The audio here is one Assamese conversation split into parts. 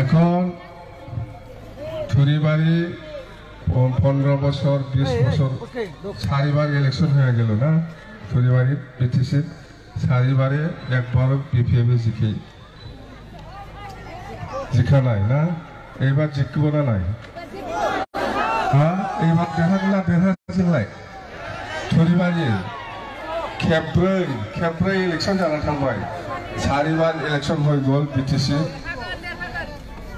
এখন থুরিবাড়ি 15 বছর 20 বছর 4 বার ইলেকশন হয়ে গেল না থুরিবাড়ি বিটিসি 4 বারে একবার বিপিএম জিখা নাই না এইবার জিতব না নাই হ্যাঁ এইবার দেখাছিলাय थुरिबारि खेब्रै इलेक्शन जाना थांबाय 4 बार इलेक्शन होय गल बीटीसी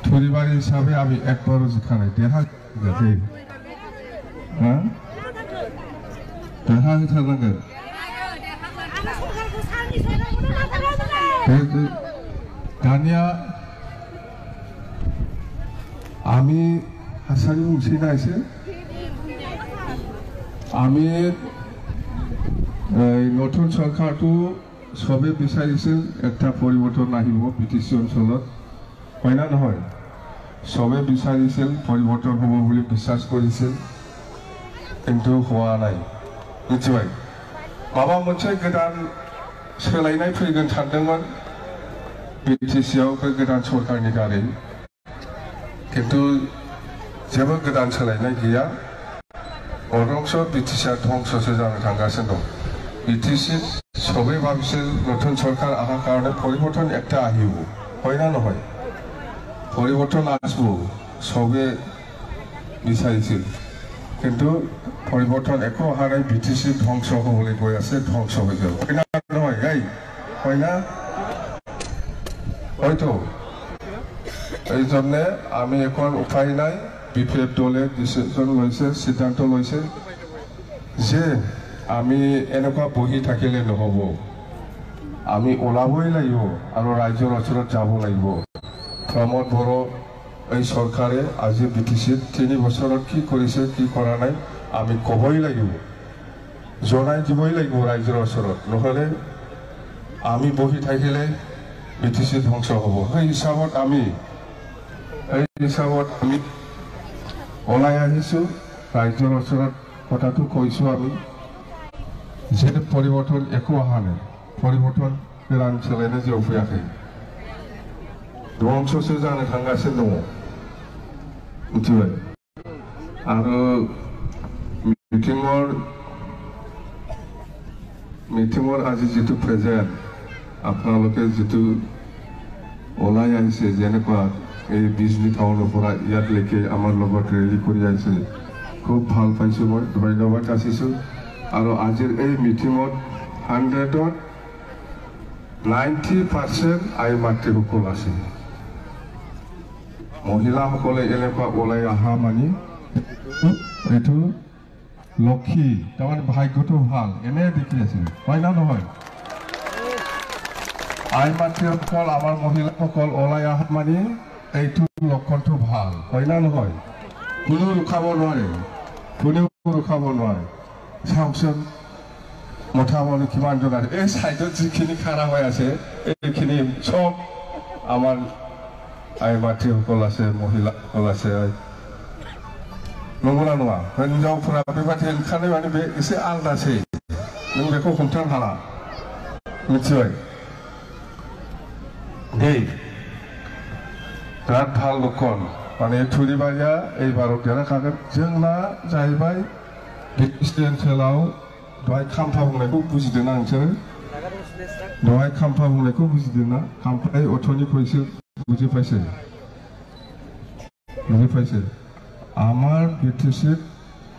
थुरिबारि हिसाबै आमी एकबार जिखानाय देरहागोन हा देरहाथारनांगोन दानिया आमी हासारि बुंसै ना एसे आमी নতুন সরকারটো সবে বিচাৰিছিল একটা পৰিৱৰ্তন আহিব বিটিসি অঞ্চলত হয় না নহয় সবে বিচাৰিছিল পৰিৱৰ্তন হ'ব বুলি বিশ্বাস কৰিছিল কিন্তু হোৱা নাই নিশ্চয় माबा मोनसे गोदान सोलायनाय फैगोन सानदोंमोन बिटिसिआव गोदान सरकारनि दारै किन्तु जेबो गोदान सोलायनाय गैया अरंस बिटिसिआ ध्वंससो जानो थांगासिनो दं बीटीसी सबे भाबिছিল নতুন सरकार आहा कारणे परिवर्तन एकटा आहिब হয় ना নহয় परिवर्तन आसब सबे বিচাৰিছিল কিন্তু परिवर्तन एको आहा নাই बीटीसी ध्वंस হ'বলৈ গৈ আছে ধ্বংস হৈ যাব হয় না নহয় এই হয় না হয়তো এই জন্য আমি এখন উপায় নাই বিপিএফ দলে ডিসিশন লৈছে সিদ্ধান্ত লৈছে যে আমি এনেকুৱা বহি থাকিলে নহব আমি ওলাবই লাগিব আৰু ৰাজ্যৰ ওচৰত যাব লাগিব প্ৰমোদ বড়ো এই চৰকাৰে আজি বিটিসি 3 বছৰত কি কৰিছে কি কৰা নাই আমি কবই লাগিব জনাই দিবই লাগিব ৰাজ্যৰ ওচৰত নহলে আমি বহি থাকিলে বিটিসি ধ্বংস হ'ব এই হিচাপত আমি ওলাই আহিছো ৰাজ্যৰ ওচৰত কথাটো কৈছো আমি যে परिवर्तन एको आहा নাই परिवर्तन गोदान सोलायनाय जेबो फैयाखै ध्वंससो जानो थांगासिनो दङ मिथिबाय आरो मिटिंगर আজি जितु प्रेजेंट আপোনালোকে जितु ওলাই আহিছে যেনেকুৱা এই বিজলী টাউনৰ পৰা ইয়াতলৈকে আমাৰ লগত ৰেলী কৰি আহিছে খুব ভাল পাইছো মই ধন্যবাদ যাচিছো আৰু আজিৰ এই মিটিঙত 100ত 90% আই মাতৃসকল আছে মহিলাসকলে এনেকুৱা ওলাই অহা মানি এইটো লক্ষী তাৰমানে ভাগ্যটো ভাল এনে দেখি আছে হয় না নহয় আই মাতৃসকল আমাৰ মহিলাসকল ওলাই অহা মানি এইটো লক্ষণটো ভাল হয় না নহয় কোনো ৰখাব নোৱাৰে চাওকচোন মোটামুটি কিমানজন আছে এই সাইডত যিখিনি খাৰা হৈ আছে এইখিনি সব আমাৰ আই মাতৃসকল আছে মহিলাসকল আছে नंगौना नङा हिनजावफोरा बेबादि ओंखारनाय माने बे एसे आलदासै नों बेखौ हमथानो हाला मिथिबाय दे बिराद ভাল लक्षण माने थुरिबारिया एबाराव देरहाखागोन जोंना जाहैबाय बिटिसि ओनसोलाव दहाय खाम्फा बुंनायखौ बुजिदों ना नोंसोर दहाय खाम्फा बुंनायखौ बुजिदों ना खाम्फाय अथ'नि फैसो बुजि पाइছে आमार बिटिसि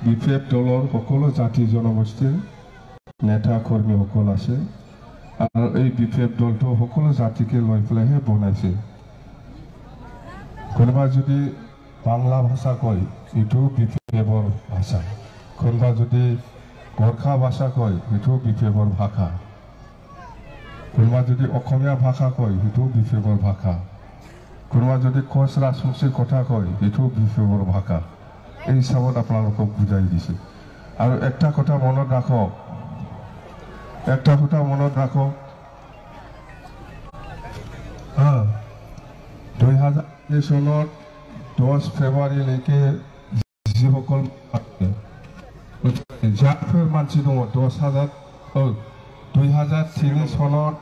बिपिएफ दलर सकलो जाति जनगोष्ठीर नेता कर्मी सकल आछे आरो এই बिपिएफ दलটো সকলো জাতিকে লৈ পেলাইহে বনাইছে কোনোবা যদি বাংলা ভাষা কয় এটো বিপিএফৰ ভাষা কোনোবা যদি গোৰ্খা ভাষা কয় এটো বিপিএফৰ ভাষা কোনোবা যদি অসমীয়া ভাষা কয় এটো বিপিএফৰ ভাষা কোনোবা যদি কোচ ৰাজবংশীৰ কথা কয় এটো বিপিএফৰ ভাষা এই হিচাপত আপোনালোকক বুজাই দিছে আৰু একটা কথা মনত ৰাখক 2000 চনত 10 ফেব্ৰুৱাৰীলৈকে যিসকল জাতফেৰ মানসি দङ 2003 চনত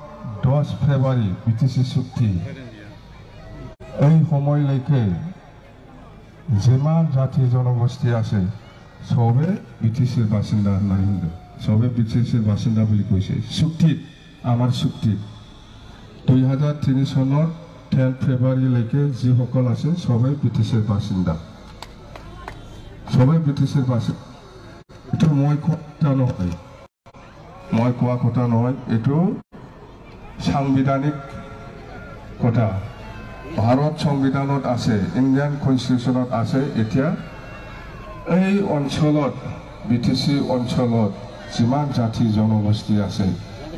10 ফেব্ৰুৱাৰী বিটিসি চুক্তি এই সময়লৈকে যিমান জাতি জনগোষ্ঠী আছে সবে BTCৰ বাসিন্দা নাই, সবে BTCৰ বাসিন্দা বুলি কৈছে। চুক্তিত আমাৰ চুক্তিত 2003 চনৰ 10 ফেব্ৰুৱাৰীলৈকে যিসকল আছে সবে BTCৰ বাসিন্দা, সবে BTCৰ বাসিন্দা। এইটো মই কোৱা কথা নহয়, এইটো সাংবিধানিক কথা। ভাৰত সংবিধানত আছে, ইণ্ডিয়ান কনষ্টিটিউশ্যনত আছে। এতিয়া এই অঞ্চলত BTC অঞ্চলত যিমান জাতি জনগোষ্ঠী আছে,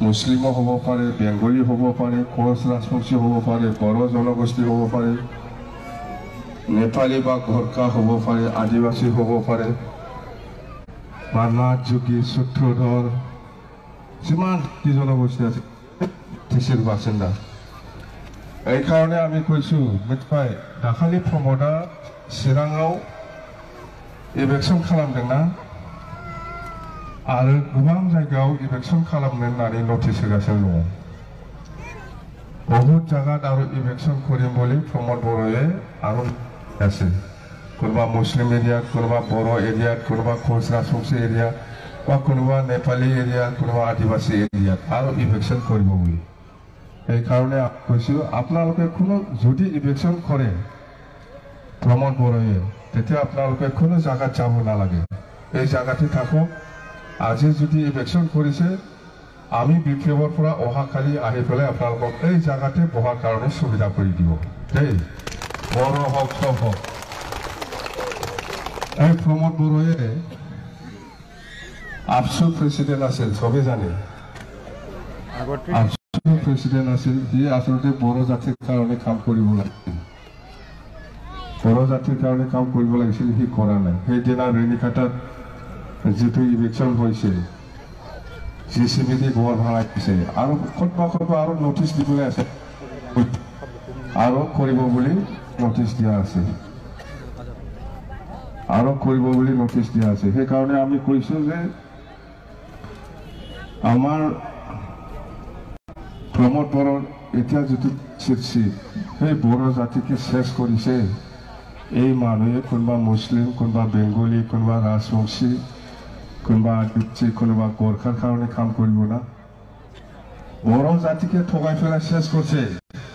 মুছলিমো হ'ব পাৰে, বেংগলী হ'ব পাৰে, কোচ ৰাজবংশী হ'ব পাৰে, বড়ো জনগোষ্ঠী হ'ব পাৰে, নেপালী বা গোৰ্খা হ'ব পাৰে, আদিবাসী হ'ব পাৰে, মাৰ্নাট, যোগী, সূত্ৰধৰ, যিমান জনগোষ্ঠী আছে BTCৰ বাসিন্দা। এইকাৰণে আমি কৈছোঁ মিতভাই দাখালি প্ৰমোদা চিৰাঙাव ইলেকশ্যন খালামदोंना आरो गोबां जायगायाव इलेक्शन खालामनो होननानै नटिस होगासिनो दङ। बहुत जायगात आरो इलेक्शन কৰিম বুলি प्रमोद बर'ए आरो আছে। কোনোবা মুছলিম এৰিয়াত, কোনোবা বড়ো এৰিয়াত, কোনোবা কোচ ৰাজবংশী এৰিয়াত, বা কোনোবা নেপালী এৰিয়াত, কোনোবা আদিবাসী এৰিয়াত আৰু ইলেকশ্যন কৰিব বুলি। এইকাৰণে কৈছোঁ আপোনালোকে কোনো যদি ইলেকশ্যন কৰে प्रमोद बर'ए, তেতিয়া আপোনালোকে কোনো জায়গাত যাব নালাগে, এই জায়গাতে থাকক। আজি যদি ইলেকশ্যন কৰিছে আমি বিপ্লৱৰ পৰা অহাকালি আহি পেলাই আপোনালোকক এই জায়গাতে বহাৰ কাৰণে সুবিধা কৰি দিব দেই, বড়ো হওক সব হওক। এই प्रमोद बर'ए আপসু প্ৰেচিডেণ্ট আছিল, সবে জানে আপসু প্ৰেচিডেণ্ট আছিল। সি আচলতে বড়ো জাতিৰ কাৰণে কাম কৰিব লাগিছিল, বড়ো জাতিৰ কাৰণে কাম কৰিব লাগিছিল, সি কৰা নাই। সেইদিনা ৰেণিকাটাত যিটো ইলেকশ্যন হৈছে JCB বৰ ভাঙাই দিছে, আৰু ক'তবা আৰু নটিচ দিবলৈ আছে, আৰু কৰিব বুলি নটিচ দিয়া আছে, আৰু কৰিব বুলি নটিচ দিয়া আছে। সেইকাৰণে আমি কৈছোঁ যে আমাৰ प्रमोद बर'ৰ এতিয়া যিটো চিঠি সেই বড়ো জাতিকে শেষ কৰিছে। এই মানুহে কোনোবা মুছলিম, কোনোবা বেংগলী, কোনোবা ৰাজবংশী, কোনোবা আদিবাসী, কোনোবা গোৰ্খাৰ কাৰণে কাম কৰিব না, বড়ো জাতিকে ঠগাই ফেলাই শেষ করছে।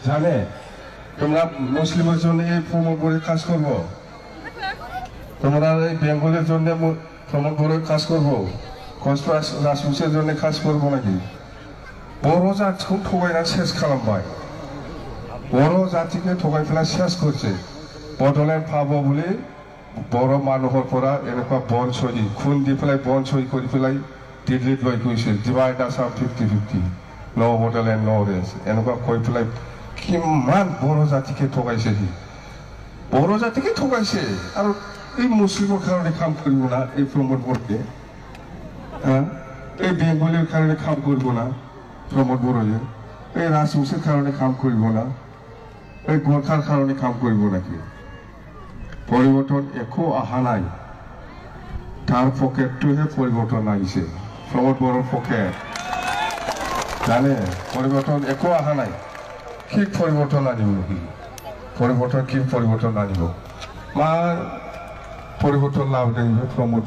জানে তোমরা মুসলিমের জন্য এই প্রমোদ বড় কাজ করবো, তোমরা এই বেঙ্গলের জন্য প্রমোদ বড় কাজ করবো, কোচ রাজবংশের জন্য কাজ করবো নাকি? বড়ো জাতিকে ঠগাইনা শেষ খালামबाय, বড়ো জাতিকে ঠগাই ফেলাই শেষ করছে। বদলেন পাব বলে বড় মানুহৰ পৰা এনেকুৱা বন চহি খুন দি পেলাই বন চহি কৰি পেলাই দিল্লীত লৈ গৈছিল, ডিভাইড আছ 50-50, ন বদলেন ন ৰেছ, এনেকুৱা কৈ পেলাই কিমান বড়ো জাতিকে ঠগাইছে। সি বড়ো জাতিকে ঠগাইছে আৰু এই মুছলিমৰ কাৰণে কাম কৰিব না এই प्रमोद बर'ए, এই বেংগলীৰ কাৰণে কাম কৰিব না प्रमोद बर'ए, এই ৰাজবংশীৰ কাৰণে কাম কৰিব না, এই গোৰ্খাৰ কাৰণে কাম কৰিব নাকি? পৰিৱৰ্তন একো অহা নাই, তাৰ পকেটটোহে পৰিৱৰ্তন আহিছে, प्रमोद बर'ৰ পকেট। জানে পৰিৱৰ্তন একো অহা নাই, কি পৰিৱৰ্তন আনিব নেকি? কি পৰিৱৰ্তন আনিব? মা পৰিৱৰ্তন লাভ দেখিব प्रमोद